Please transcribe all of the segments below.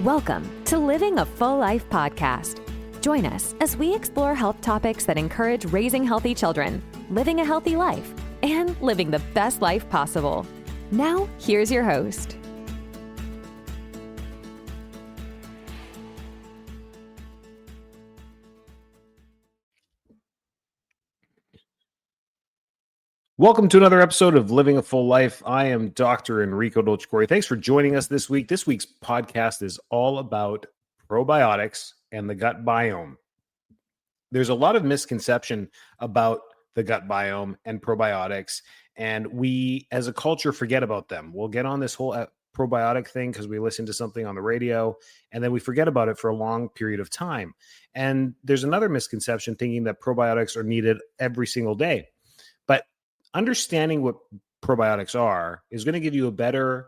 Welcome to Living a Full Life podcast. Join us as we explore health topics that encourage raising healthy children, living a healthy life, and living the best life possible. Now, here's your host. Welcome to another episode of Living a Full Life. I am Dr. Enrico Dolcecore. Thanks for joining us this week. This week's podcast is all about probiotics and the gut biome. There's a lot of misconception about the gut biome and probiotics, and we as a culture forget about them. We'll get on this whole probiotic thing because we listen to something on the radio, and then we forget about it for a long period of time. And there's another misconception thinking that probiotics are needed every single day. But understanding what probiotics are is going to give you a better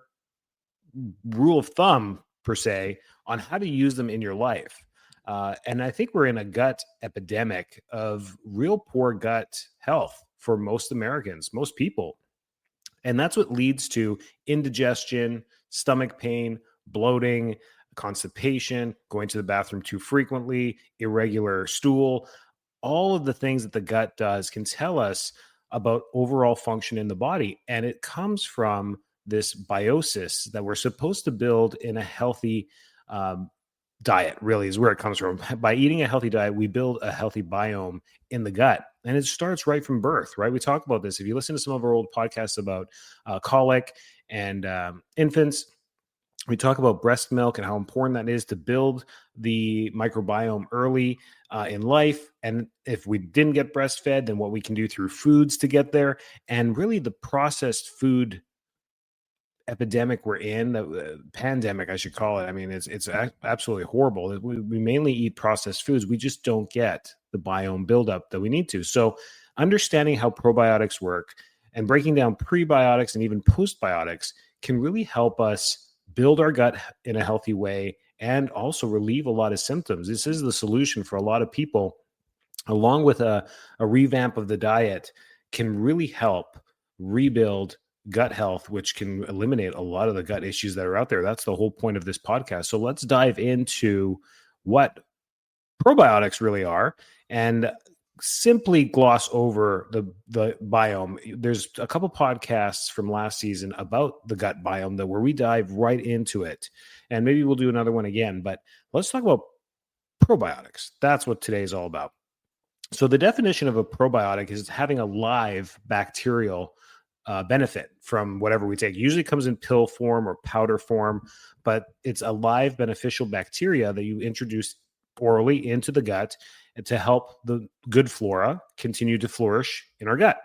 rule of thumb, per se, on how to use them in your life. And I think we're in a gut epidemic of real poor gut health for most Americans, most people. And that's what leads to indigestion, stomach pain, bloating, constipation, going to the bathroom too frequently, irregular stool. All of the things that the gut does can tell us about overall function in the body. And it comes from this biosis that we're supposed to build in a healthy diet, really is where it comes from. By eating a healthy diet, we build a healthy biome in the gut. And it starts right from birth, right? We talk about this. If you listen to some of our old podcasts about colic and infants, we talk about breast milk and how important that is to build the microbiome early in life. And if we didn't get breastfed, then what we can do through foods to get there. And really the processed food epidemic we're in, the pandemic, I should call it. I mean, it's absolutely horrible. We mainly eat processed foods. We just don't get the biome buildup that we need to. So understanding how probiotics work and breaking down prebiotics and even postbiotics can really help us build our gut in a healthy way and also relieve a lot of symptoms. This is the solution for a lot of people, along with a revamp of the diet, can really help rebuild gut health, which can eliminate a lot of the gut issues that are out there. That's the whole point of this podcast. So let's dive into what probiotics really are and simply gloss over the biome. There's a couple podcasts from last season about the gut biome where we dive right into it. And maybe we'll do another one again, but let's talk about probiotics. That's what today is all about. So the definition of a probiotic is having a live bacterial benefit from whatever we take. It usually comes in pill form or powder form, but it's a live beneficial bacteria that you introduce orally into the gut to help the good flora continue to flourish in our gut.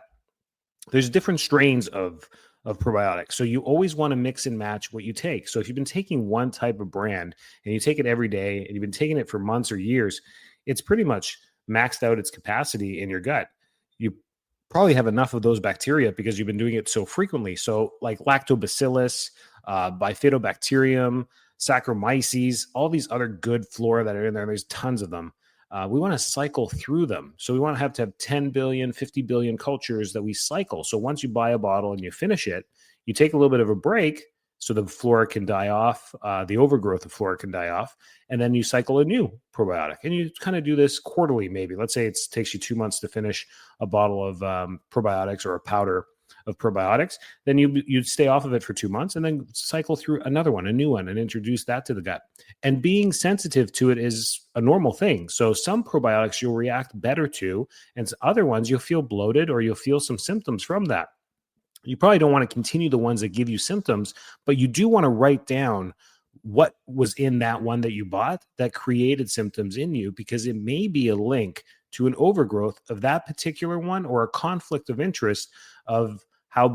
There's different strains of probiotics. So you always want to mix and match what you take. So if you've been taking one type of brand and you take it every day and you've been taking it for months or years, it's pretty much maxed out its capacity in your gut. You probably have enough of those bacteria because you've been doing it so frequently. So like lactobacillus, bifidobacterium, Saccharomyces, all these other good flora that are in there, there's tons of them. We want to cycle through them. So we want to have 10 billion, 50 billion cultures that we cycle. So once you buy a bottle and you finish it, you take a little bit of a break so the flora can die off, the overgrowth of flora can die off, and then you cycle a new probiotic. And you kind of do this quarterly, maybe. Let's say it takes you 2 months to finish a bottle of probiotics or a powder of probiotics. Then you'd stay off of it for 2 months and then cycle through another one, a new one, and introduce that to the gut. And being sensitive to it is a normal thing. So some probiotics you'll react better to, and other ones you'll feel bloated or you'll feel some symptoms from that. You probably don't want to continue the ones that give you symptoms, but you do want to write down what was in that one that you bought that created symptoms in you, because it may be a link to an overgrowth of that particular one or a conflict of interest of how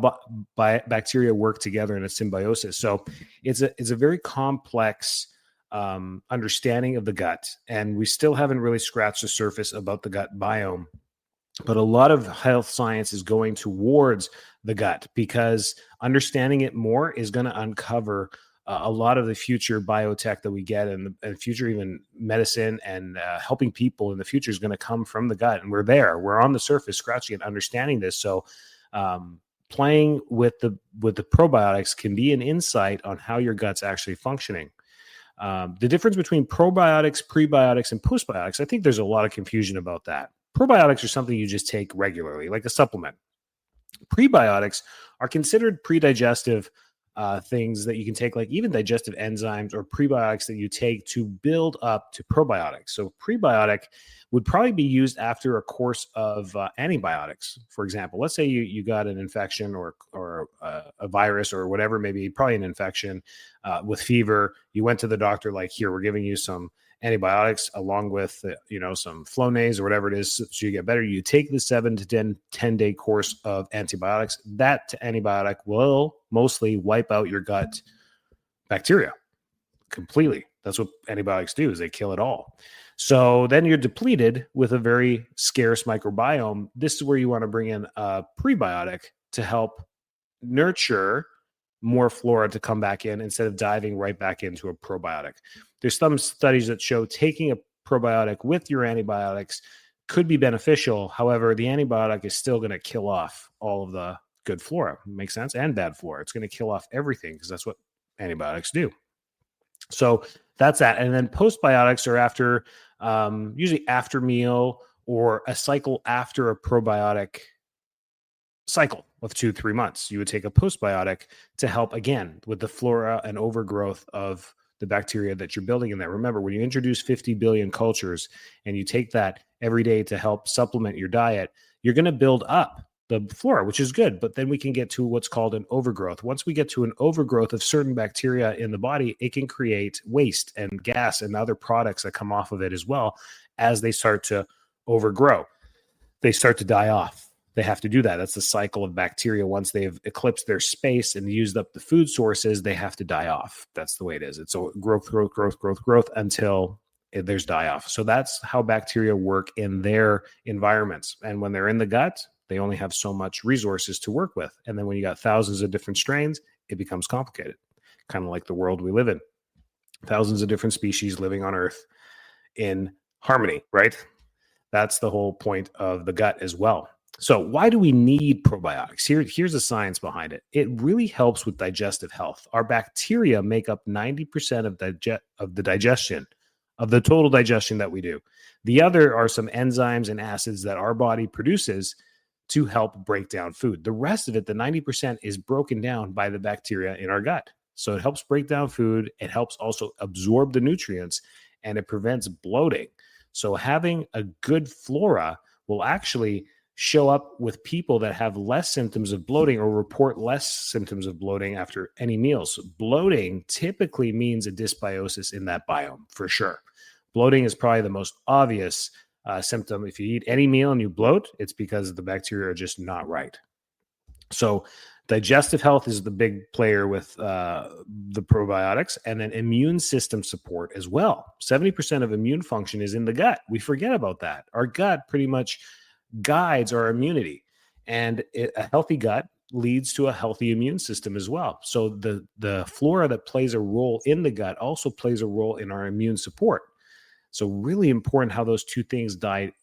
bacteria work together in a symbiosis. So it's a very complex understanding of the gut, and we still haven't really scratched the surface about the gut biome. But a lot of health science is going towards the gut because understanding it more is going to uncover a lot of the future biotech that we get and future even medicine and helping people in the future is going to come from the gut. And we're on the surface scratching and understanding this. So playing with the probiotics can be an insight on how your gut's actually functioning. The difference between probiotics, prebiotics, and postbiotics, I think there's a lot of confusion about that. Probiotics are something you just take regularly, like a supplement. Prebiotics are considered pre-digestive things that you can take, like even digestive enzymes or prebiotics that you take to build up to probiotics. So prebiotic would probably be used after a course of antibiotics. For example, let's say you got an infection or a virus or whatever, maybe probably an infection with fever. You went to the doctor, like, here, we're giving you some antibiotics along with some Flonase or whatever it is, so you get better. You take the 7 to 10 day course of antibiotics. That antibiotic will mostly wipe out your gut bacteria completely. That's what antibiotics do, is they kill it all. So then you're depleted with a very scarce microbiome. This is where you want to bring in a prebiotic to help nurture more flora to come back in instead of diving right back into a probiotic. There's some studies that show taking a probiotic with your antibiotics could be beneficial. However, the antibiotic is still going to kill off all of the good flora. Makes sense? And bad flora. It's going to kill off everything because that's what antibiotics do. So that's that. And then postbiotics are after, usually after meal or a cycle after a probiotic cycle of 2-3 months. You would take a postbiotic to help again with the flora and overgrowth of the bacteria that you're building in there. Remember, when you introduce 50 billion cultures and you take that every day to help supplement your diet, you're going to build up the flora, which is good. But then we can get to what's called an overgrowth. Once we get to an overgrowth of certain bacteria in the body, it can create waste and gas and other products that come off of it as well. As they start to overgrow, they start to die off. They have to do that. That's the cycle of bacteria. Once they've eclipsed their space and used up the food sources, they have to die off. That's the way it is. It's a growth until there's die off. So that's how bacteria work in their environments. And when they're in the gut, they only have so much resources to work with. And then when you got thousands of different strains, it becomes complicated. Kind of like the world we live in. Thousands of different species living on Earth in harmony, right? That's the whole point of the gut as well. So why do we need probiotics? Here's the science behind it. It really helps with digestive health. Our bacteria make up 90% of the digestion, of the total digestion that we do. The other are some enzymes and acids that our body produces to help break down food. The rest of it, the 90%, is broken down by the bacteria in our gut. So it helps break down food. It helps also absorb the nutrients, and it prevents bloating. So having a good flora will actually show up with people that have less symptoms of bloating or report less symptoms of bloating after any meals. Bloating typically means a dysbiosis in that biome, for sure. Bloating is probably the most obvious symptom. If you eat any meal and you bloat, it's because the bacteria are just not right. So digestive health is the big player with the probiotics, and then immune system support as well. 70% of immune function is in the gut. We forget about that. Our gut pretty much guides our immunity, and a healthy gut leads to a healthy immune system as well. So the flora that plays a role in the gut also plays a role in our immune support. So really important how those two things dive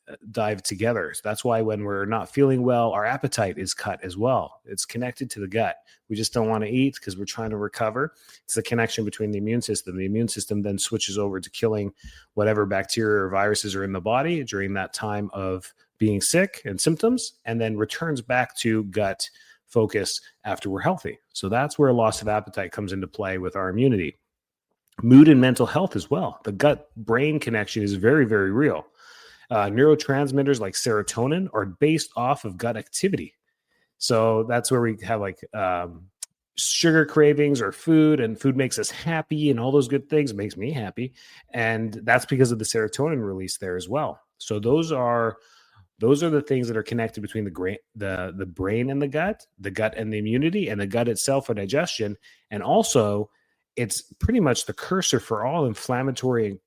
together. So that's why when we're not feeling well, our appetite is cut as well. It's connected to the gut. We just don't want to eat because we're trying to recover. It's the connection between the immune system. The immune system then switches over to killing whatever bacteria or viruses are in the body during that time of being sick and symptoms, and then returns back to gut focus after we're healthy. So that's where loss of appetite comes into play with our immunity. Mood and mental health as well. The gut-brain connection is very, very real. Neurotransmitters like serotonin are based off of gut activity. So that's where we have like sugar cravings or food, and food makes us happy and all those good things. It makes me happy. And that's because of the serotonin release there as well. So those are the things that are connected between the brain and the gut and the immunity, and the gut itself for digestion. And also, it's pretty much the cursor for all inflammatory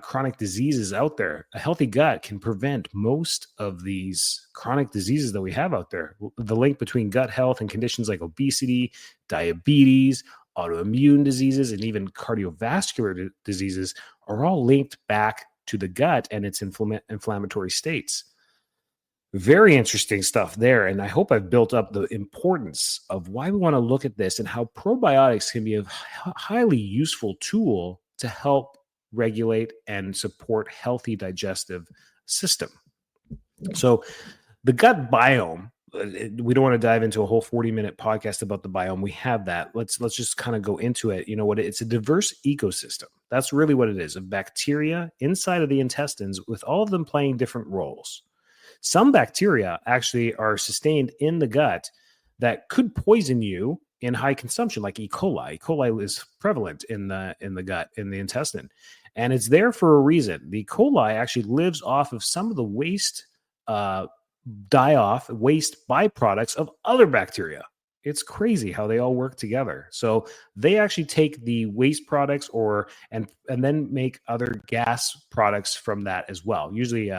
chronic diseases out there. A healthy gut can prevent most of these chronic diseases that we have out there. The link between gut health and conditions like obesity, diabetes, autoimmune diseases, and even cardiovascular diseases are all linked back to the gut and its inflammatory states. Very interesting stuff there. And I hope I've built up the importance of why we want to look at this and how probiotics can be a highly useful tool to help regulate and support healthy digestive system. So the gut biome, we don't want to dive into a whole 40-minute podcast about the biome. We have that. Let's just kind of go into it. You know what? It's a diverse ecosystem. That's really what it is, of bacteria inside of the intestines, with all of them playing different roles. Some bacteria actually are sustained in the gut that could poison you in high consumption, like E. coli. E. coli is prevalent in the gut, in the intestine, and it's there for a reason. The E. coli actually lives off of some of the waste byproducts of other bacteria. It's crazy how they all work together. So they actually take the waste products and then make other gas products from that as well. Usually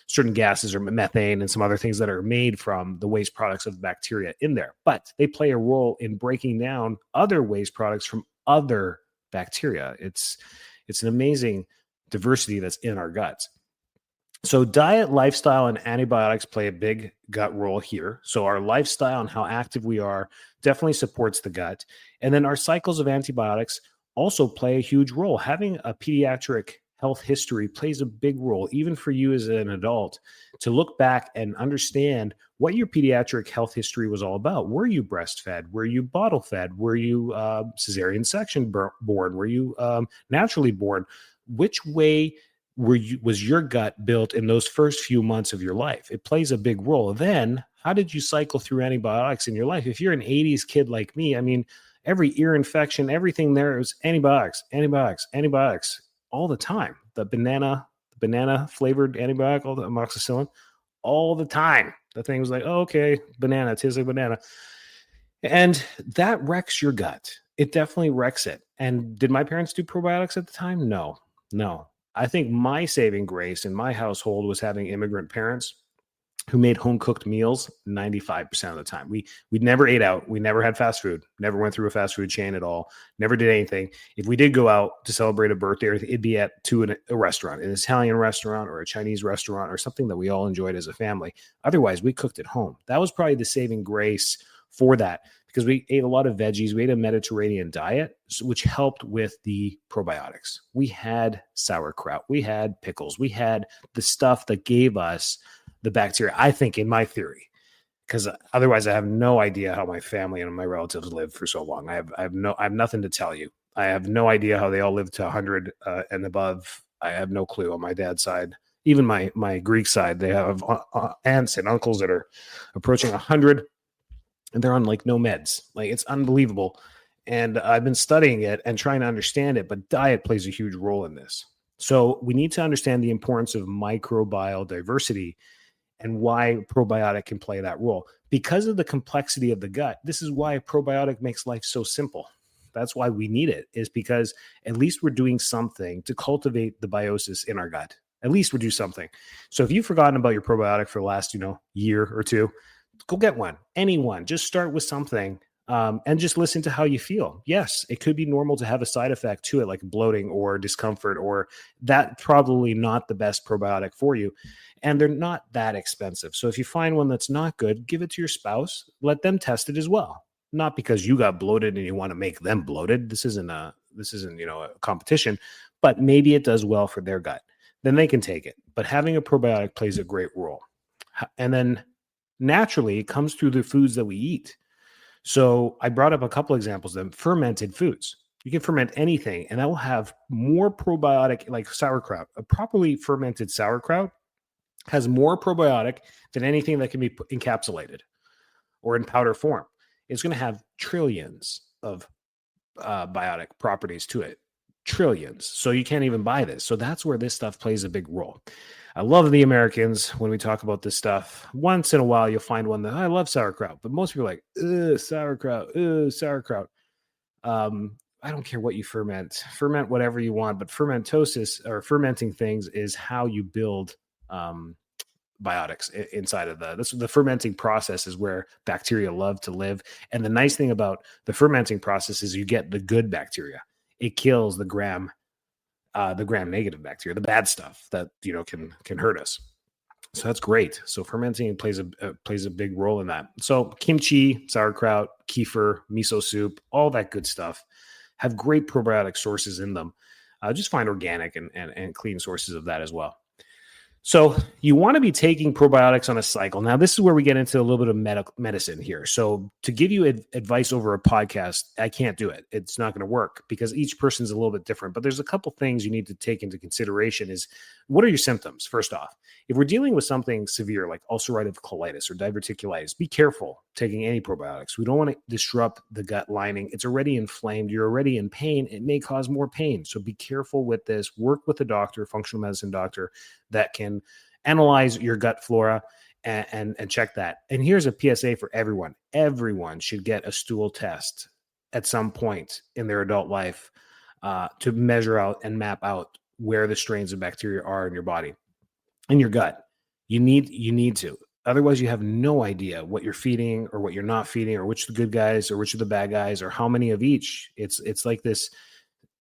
certain gases or methane and some other things that are made from the waste products of bacteria in there. But they play a role in breaking down other waste products from other bacteria. It's an amazing diversity that's in our guts. So diet, lifestyle, and antibiotics play a big gut role here. So our lifestyle and how active we are definitely supports the gut. And then our cycles of antibiotics also play a huge role. Having a pediatric health history plays a big role, even for you as an adult, to look back and understand what your pediatric health history was all about. Were you breastfed? Were you bottle fed? Were you cesarean section born? Were you naturally born? Which way was your gut built in those first few months of your life? It plays a big role. Then, how did you cycle through antibiotics in your life? If you're an 80s kid like me, I mean, every ear infection, everything there was antibiotics all the time. The banana flavored antibiotic, all the amoxicillin, all the time. The thing was like, oh, okay, banana, it tastes like banana. And that wrecks your gut. It definitely wrecks it. And did my parents do probiotics at the time? No. I think my saving grace in my household was having immigrant parents who made home-cooked meals 95% of the time. We never ate out. We never had fast food. Never went through a fast food chain at all. Never did anything. If we did go out to celebrate a birthday, it'd be a restaurant, an Italian restaurant or a Chinese restaurant or something that we all enjoyed as a family. Otherwise, we cooked at home. That was probably the saving grace for that, because we ate a lot of veggies. We ate a Mediterranean diet, which helped with the probiotics. We had sauerkraut. We had pickles. We had the stuff that gave us the bacteria, I think, in my theory, because otherwise I have no idea how my family and my relatives lived for so long. I have nothing to tell you. I have no idea how they all lived to 100 and above. I have no clue on my dad's side. Even my Greek side, they have aunts and uncles that are approaching 100. And they're on like no meds. Like, it's unbelievable. And I've been studying it and trying to understand it, but diet plays a huge role in this. So we need to understand the importance of microbial diversity and why probiotic can play that role. Because of the complexity of the gut, this is why a probiotic makes life so simple. That's why we need it, is because at least we're doing something to cultivate the biosis in our gut. At least we do something. So if you've forgotten about your probiotic for the last, year or two, go get one. Anyone. Just start with something and just listen to how you feel. Yes, it could be normal to have a side effect to it, like bloating or discomfort, or that probably not the best probiotic for you. And they're not that expensive. So if you find one that's not good, give it to your spouse. Let them test it as well. Not because you got bloated and you want to make them bloated. This isn't a competition, but maybe it does well for their gut. Then they can take it. But having a probiotic plays a great role. And then naturally, it comes through the foods that we eat. So I brought up a couple examples of them. Fermented foods. You can ferment anything, and that will have more probiotic, like sauerkraut. A properly fermented sauerkraut has more probiotic than anything that can be encapsulated or in powder form. It's going to have trillions of biotic properties to it. Trillions. So you can't even buy this. So that's where this stuff plays a big role. I love the Americans when we talk about this stuff. Once in a while, you'll find one that I love sauerkraut, but most people are like, sauerkraut. I don't care what you ferment whatever you want, but fermentosis or fermenting things is how you build biotics inside of the fermenting process is where bacteria love to live. And the nice thing about the fermenting process is you get the good bacteria. It kills the gram negative bacteria, the bad stuff that can hurt us. So that's great. So fermenting plays a big role in that. So kimchi, sauerkraut, kefir, miso soup, all that good stuff have great probiotic sources in them. Just find organic and clean sources of that as well. So you want to be taking probiotics on a cycle. Now, this is where we get into a little bit of medicine here. So to give you advice over a podcast, I can't do it. It's not going to work because each person's a little bit different. But there's a couple things you need to take into consideration is, what are your symptoms? First off, if we're dealing with something severe like ulcerative colitis or diverticulitis, be careful taking any probiotics. We don't want to disrupt the gut lining. It's already inflamed. You're already in pain. It may cause more pain. So be careful with this. Work with a doctor, functional medicine doctor, that can analyze your gut flora and check that. And here's a PSA for everyone. Everyone should get a stool test at some point in their adult life to measure out and map out where the strains of bacteria are in your body, in your gut. You need to. Otherwise, you have no idea what you're feeding or what you're not feeding, or which are the good guys or which are the bad guys, or how many of each. It's like this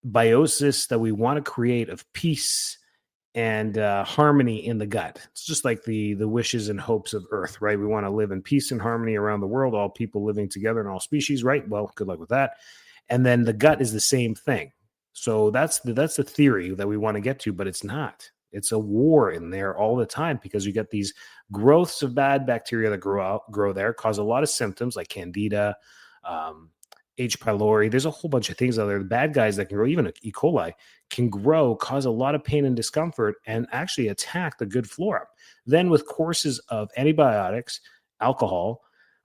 biosis that we want to create of peace and harmony in the gut. It's just like the wishes and hopes of Earth, right? We want to live in peace and harmony around the world, all people living together in all species, right? Well, good luck with that. And then the gut is the same thing. So that's the theory that we want to get to, but it's not. It's a war in there all the time because you get these growths of bad bacteria that grow there, cause a lot of symptoms like candida, H. pylori. There's a whole bunch of things out there. The bad guys that can grow, even E. coli, can grow, cause a lot of pain and discomfort, and actually attack the good flora. Then with courses of antibiotics, alcohol,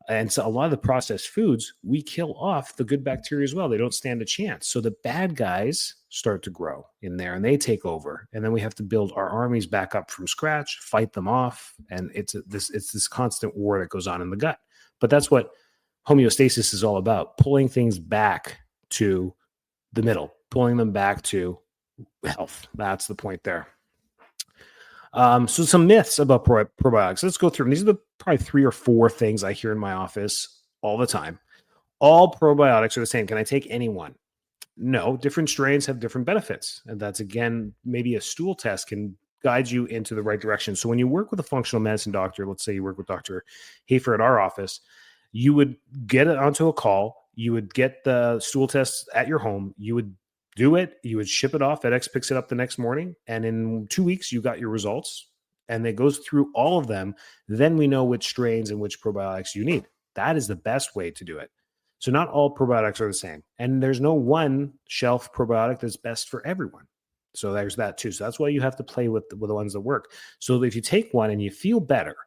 and so a lot of the processed foods, we kill off the good bacteria as well. They don't stand a chance. So the bad guys start to grow in there and they take over. And then we have to build our armies back up from scratch, fight them off. And it's this constant war that goes on in the gut. But that's what homeostasis is all about, pulling things back to the middle, pulling them back to health. That's the point there. So some myths about probiotics. Let's go through them. These are the probably 3 or 4 things I hear in my office all the time. All probiotics are the same. Can I take any one? No, different strains have different benefits. And that's, again, maybe a stool test can guide you into the right direction. So when you work with a functional medicine doctor, let's say you work with Dr. Hafer at our office, you would get it onto a call. You would get the stool tests at your home. You would do it. You would ship it off. FedEx picks it up the next morning. And in 2 weeks, you got your results. And it goes through all of them. Then we know which strains and which probiotics you need. That is the best way to do it. So not all probiotics are the same. And there's no one shelf probiotic that's best for everyone. So there's that too. So that's why you have to play with the ones that work. So if you take one and you feel better,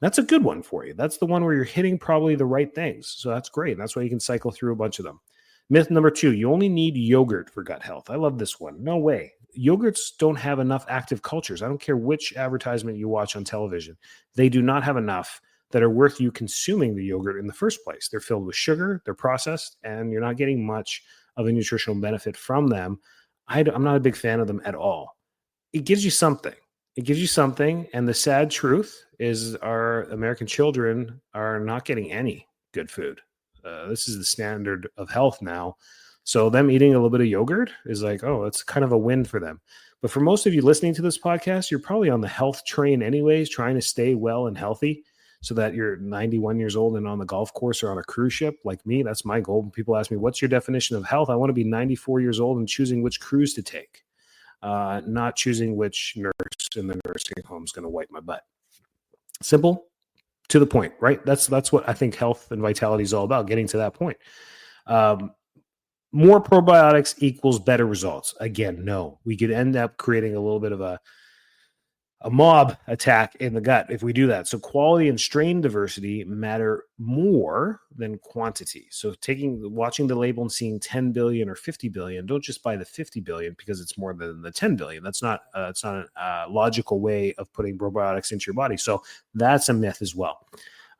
that's a good one for you. That's the one where you're hitting probably the right things. So that's great. And that's why you can cycle through a bunch of them. Myth number 2, you only need yogurt for gut health. I love this one. No way. Yogurts don't have enough active cultures. I don't care which advertisement you watch on television. They do not have enough that are worth you consuming the yogurt in the first place. They're filled with sugar, they're processed, and you're not getting much of a nutritional benefit from them. I'm not a big fan of them at all. It gives you something. It gives you something, and the sad truth is our American children are not getting any good food. This is the standard of health now. So them eating a little bit of yogurt is like, oh, it's kind of a win for them. But for most of you listening to this podcast, you're probably on the health train anyways, trying to stay well and healthy so that you're 91 years old and on the golf course or on a cruise ship like me. That's my goal. When people ask me, what's your definition of health? I want to be 94 years old and choosing which cruise to take, not choosing which nurse in the nursing home is going to wipe my butt. Simple. To the point, right? That's what I think health and vitality is all about, getting to that point. More probiotics equals better results. Again, no. We could end up creating a little bit of a mob attack in the gut if we do that. So quality and strain diversity matter more than quantity. So watching the label and seeing 10 billion or 50 billion, don't just buy the 50 billion because it's more than the 10 billion. That's not it's not a logical way of putting probiotics into your body. So that's a myth as well.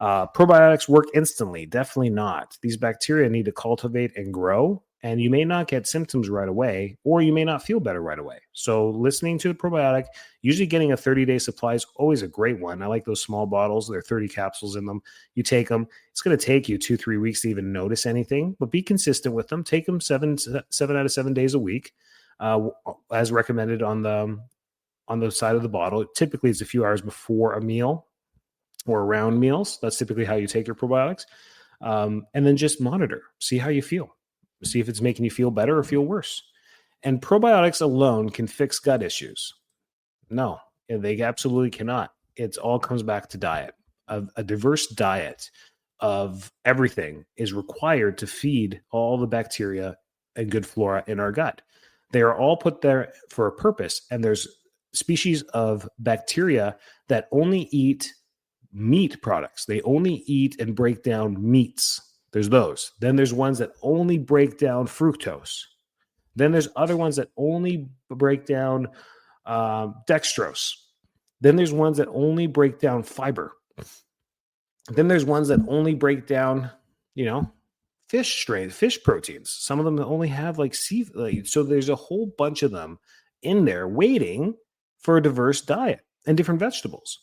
Probiotics work instantly. Definitely not. These bacteria need to cultivate and grow. And you may not get symptoms right away, or you may not feel better right away. So listening to the probiotic, usually getting a 30-day supply is always a great one. I like those small bottles. There are 30 capsules in them. You take them. It's going to take you 2-3 weeks to even notice anything, but be consistent with them. Take them 7 out of 7 days a week, as recommended on the side of the bottle. Typically, it's a few hours before a meal or around meals. That's typically how you take your probiotics. And then just monitor. See how you feel. See if it's making you feel better or feel worse. And probiotics alone can fix gut issues. No, they absolutely cannot. It all comes back to diet. A diverse diet of everything is required to feed all the bacteria and good flora in our gut. They are all put there for a purpose. And there's species of bacteria that only eat meat products. They only eat and break down meats. There's those. Then there's ones that only break down fructose. Then there's other ones that only break down dextrose. Then there's ones that only break down fiber. Then there's ones that only break down, fish proteins. Some of them only have so there's a whole bunch of them in there waiting for a diverse diet and different vegetables.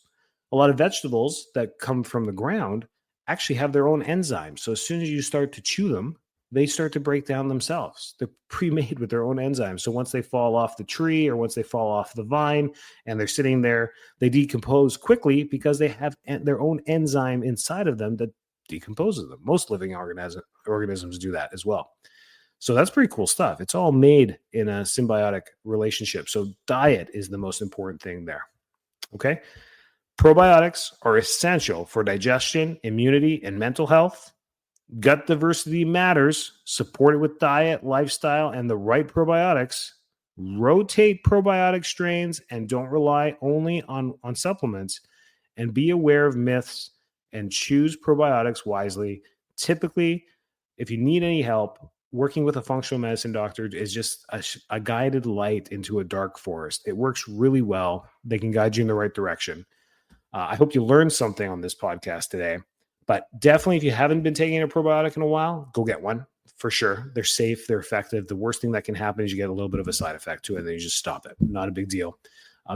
A lot of vegetables that come from the ground actually have their own enzymes. So as soon as you start to chew them, they start to break down themselves. They're pre-made with their own enzymes. So once they fall off the tree or once they fall off the vine and they're sitting there, they decompose quickly because they have their own enzyme inside of them that decomposes them. Most living organisms do that as well. So that's pretty cool stuff. It's all made in a symbiotic relationship. So diet is the most important thing there. Okay. Probiotics are essential for digestion, immunity, and mental health. Gut diversity matters. Support it with diet, lifestyle, and the right probiotics. Rotate probiotic strains and don't rely only on supplements. And be aware of myths and choose probiotics wisely. Typically, if you need any help, working with a functional medicine doctor is just a guided light into a dark forest. It works really well. They can guide you in the right direction. I hope you learned something on this podcast today. But definitely, if you haven't been taking a probiotic in a while, go get one for sure. They're safe. They're effective. The worst thing that can happen is you get a little bit of a side effect to it, and then you just stop it. Not a big deal.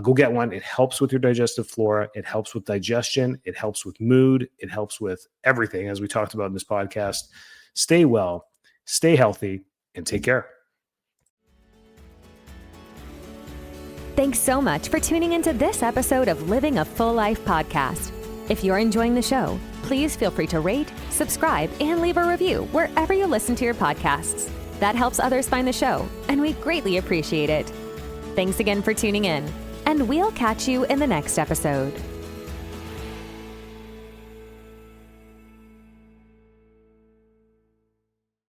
Go get one. It helps with your digestive flora. It helps with digestion. It helps with mood. It helps with everything, as we talked about in this podcast. Stay well, stay healthy, and take care. Thanks so much for tuning into this episode of Living a Full Life podcast. If you're enjoying the show, please feel free to rate, subscribe, and leave a review wherever you listen to your podcasts. That helps others find the show, and we greatly appreciate it. Thanks again for tuning in, and we'll catch you in the next episode.